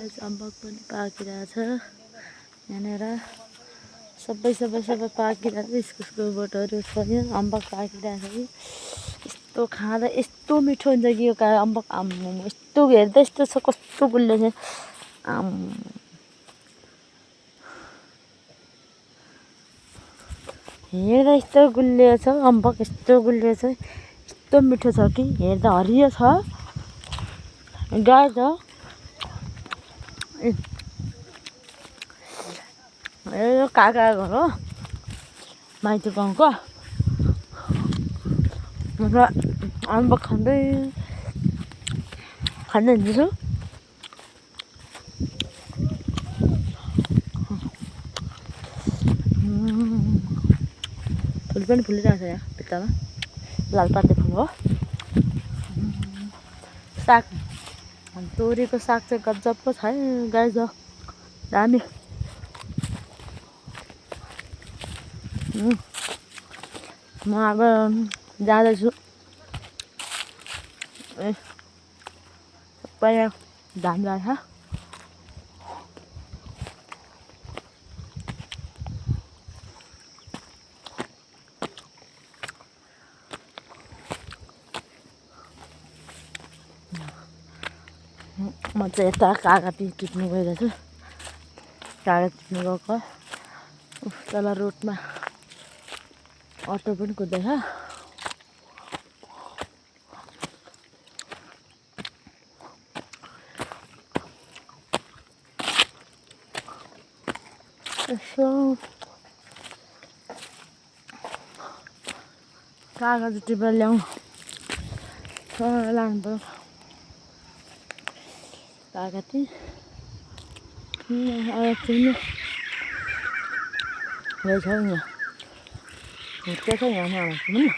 guys अम्बक पनि पाकिरहेछ यहाँनिर सबै पाकिरहेछ इस्कुसको बोटहरू छ यहाँ अम्बक पाकिरहेछ कि यस्तो खाँदा यस्तो मिठो हुन्छ कि यो अम्बक आम्मो यस्तो हेर्दा यस्तो छ कस्तो गुलियो छ हेर्दा यस्तो गुलियो छ अम्बक यस्तो गुलियो छ यस्तो मिठो छ कि हेर्दा हरियो छ गाइस यो काका घर हो माइती गाउँको र अम्बक खाँदै हिँड्दैछु फुल पनि फुलिरहेको छ यहाँ भित्तामा लालपाते फुल हो साग तोरीको साग चाहिँ गजबको छ है गाइस दामी म अब जाँदैछु सबै धान रहेछ म चाहिँ यता कागती टिप्नु गइरहेछु कागज टिप्नु गएको तल रोडमा अटो पनि कुद्दैछ यसो कागज टिपेर ल्याउँ लानु पर्यो कागती एकछिन रहेछ यहाँ हुर्केछ यहाँ आमाको पनि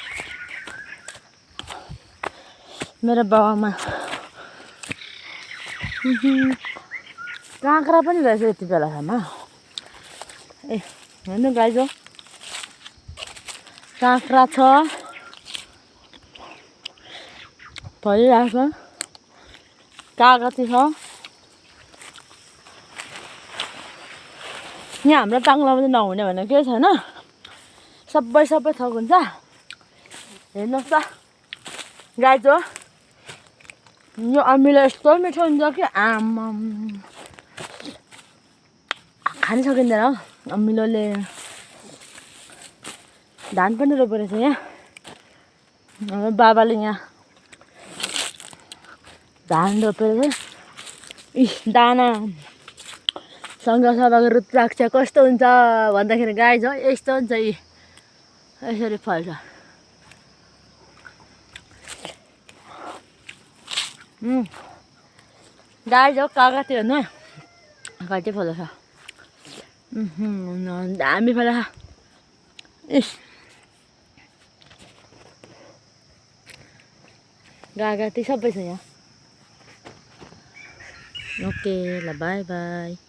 मेरो बाबामा काँक्रा पनि रहेछ यति बेलासम्म ए हेर्नु गाइस हो काँक्रा छ फलिरहेको छ कागती छ यहाँ हाम्रो टाङ्लामा चाहिँ नहुने भनेको केही छैन सबै थोक हुन्छ हेर्नुहोस् त गाइस हो यो अमिलो यस्तो मिठो हुन्छ कि आमाम खानै सकिँदैन हौ अमिलोले धान पनि रोपेको रहेछ यहाँ हाम्रो बाबाले यहाँ धान रोपेर दाना सँगसँगै रुद्राक्ष कस्तो हुन्छ भन्दाखेरि गाइस हो यस्तो हुन्छ यी यसरी फल्छ गाइस हो कागती हेर्नु कति फलेछ दामी फलेछ इस कागती सबै छ यहाँ ओके ल बाई बाई